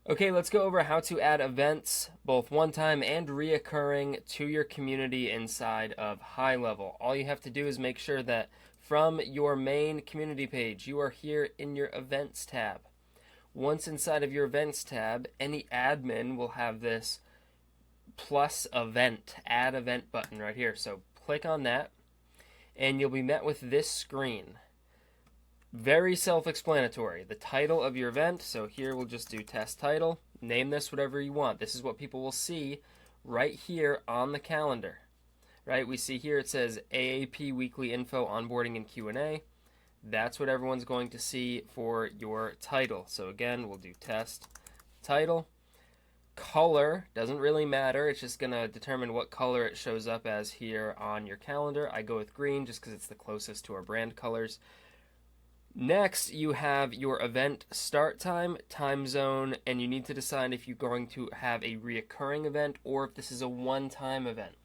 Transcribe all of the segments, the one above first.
Okay, let's go over how to add events, both one-time and reoccurring, to your community inside of HighLevel. All you have to do is make sure that from your main community page, you are here in your Events tab. Once inside of your Events tab, any admin will have this plus event, add event button right here. So click on that, and you'll be met with this screen. Very self-explanatory. The title of your event, so here we'll just do test title. Name this whatever you want. This is what people will see right here on the calendar. Right? We see here it says AAP Weekly Info Onboarding and Q&A. That's what everyone's going to see for your title. So again, we'll do test title. Color doesn't really matter. It's just going to determine what color it shows up as here on your calendar. I go with green just because it's the closest to our brand colors. Next, you have your event start time, time zone, and you need to decide if you're going to have a reoccurring event or if this is a one-time event.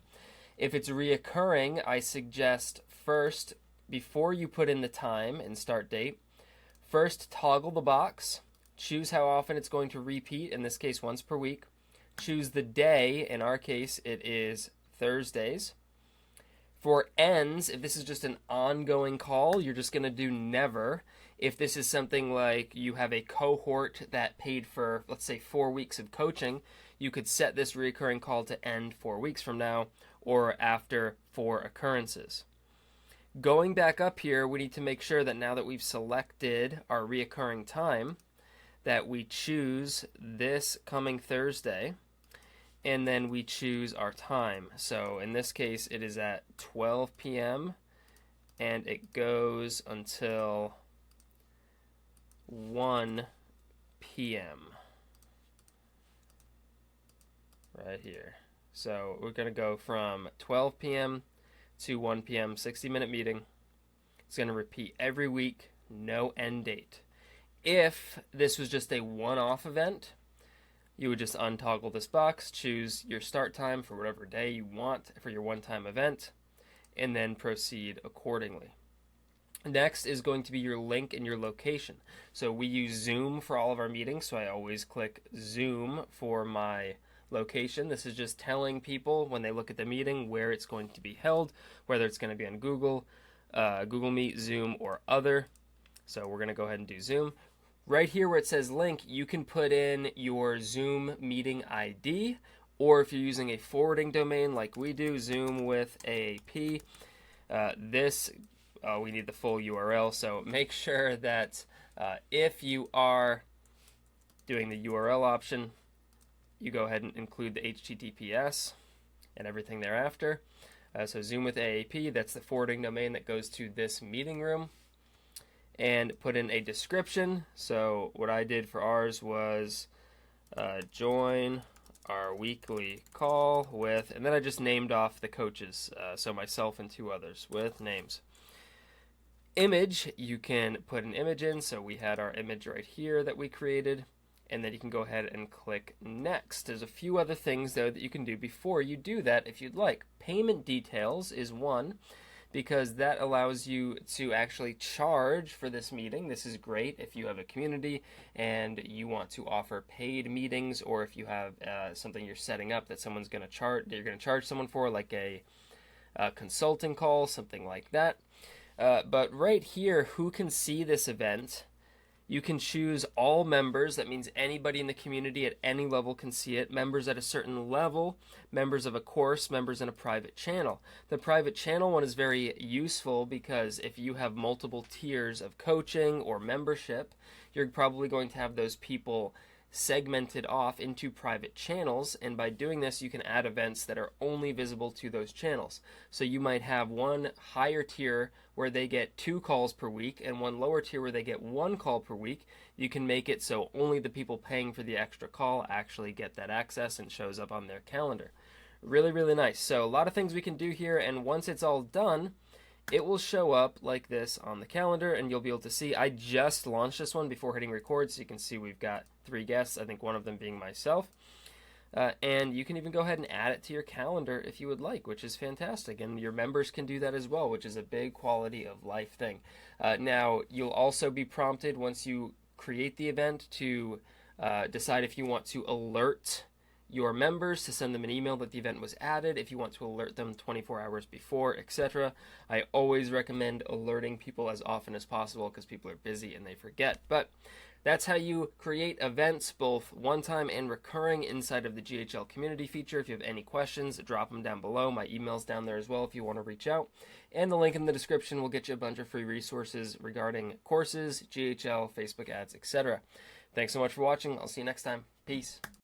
If it's reoccurring, I suggest first, before you put in the time and start date, first toggle the box, choose how often it's going to repeat, in this case once per week, choose the day, in our case it is Thursdays. For ends, if this is just an ongoing call, you're just going to do never. If this is something like you have a cohort that paid for, let's say, 4 weeks of coaching, you could set this recurring call to end 4 weeks from now or after 4 occurrences. Going back up here, we need to make sure that now that we've selected our reoccurring time, that we choose this coming Thursday, and then we choose our time. So in this case, it is at 12 p.m. and it goes until 1 p.m. right here. So we're going to go from 12 p.m. to 1 p.m., 60-minute meeting. It's going to repeat every week, no end date. If this was just a one-off event, you would just untoggle this box, choose your start time for whatever day you want for your one-time event, and then proceed accordingly. Next is going to be your link and your location. So we use Zoom for all of our meetings, so I always click Zoom for my location. This is just telling people when they look at the meeting where it's going to be held, whether it's going to be on Google, Google Meet, Zoom, or other. So we're going to go ahead and do Zoom. Right here where it says link, you can put in your Zoom meeting ID, or if you're using a forwarding domain like we do, Zoom with AAP, we need the full URL, so make sure that if you are doing the URL option, you go ahead and include the HTTPS and everything thereafter. So Zoom with AAP, that's the forwarding domain that goes to this meeting room. And put in a description. So what I did for ours was join our weekly call with, and then I just named off the coaches, so myself and 2 others with names. Image, you can put an image in, so we had our image right here that we created, and then you can go ahead and click next. There's a few other things though that you can do before you do that if you'd like. Payment details is one, because that allows you to actually charge for this meeting. This is great if you have a community and you want to offer paid meetings, or if you have something you're setting up that someone's going to charge, that you're going to charge someone for, like a consulting call, something like that. But right here, who can see this event? You can choose all members. That means anybody in the community at any level can see it. Members at a certain level, members of a course, members in a private channel. The private channel one is very useful because if you have multiple tiers of coaching or membership, you're probably going to have those people segmented off into private channels, and by doing this you can add events that are only visible to those channels. So you might have one higher tier where they get 2 calls per week and one lower tier where they get 1 call per week. You can make it so only the people paying for the extra call actually get that access and shows up on their calendar. Really, really nice. So a lot of things we can do here, and once it's all done, it will show up like this on the calendar, and you'll be able to see. I just launched this one before hitting record, so you can see we've got 3 guests, I think one of them being myself. And you can even go ahead and add it to your calendar if you would like, which is fantastic. And your members can do that as well, which is a big quality of life thing. Now, you'll also be prompted once you create the event to Decide if you want to alert your members to send them an email that the event was added, if you want to alert them 24 hours before, etc. I always recommend alerting people as often as possible because people are busy and they forget. But that's how you create events, both one-time and recurring, inside of the GHL community feature. If you have any questions, drop them down below. My email's down there as well if you want to reach out. And the link in the description will get you a bunch of free resources regarding courses, GHL, Facebook ads, etc. Thanks so much for watching. I'll see you next time. Peace.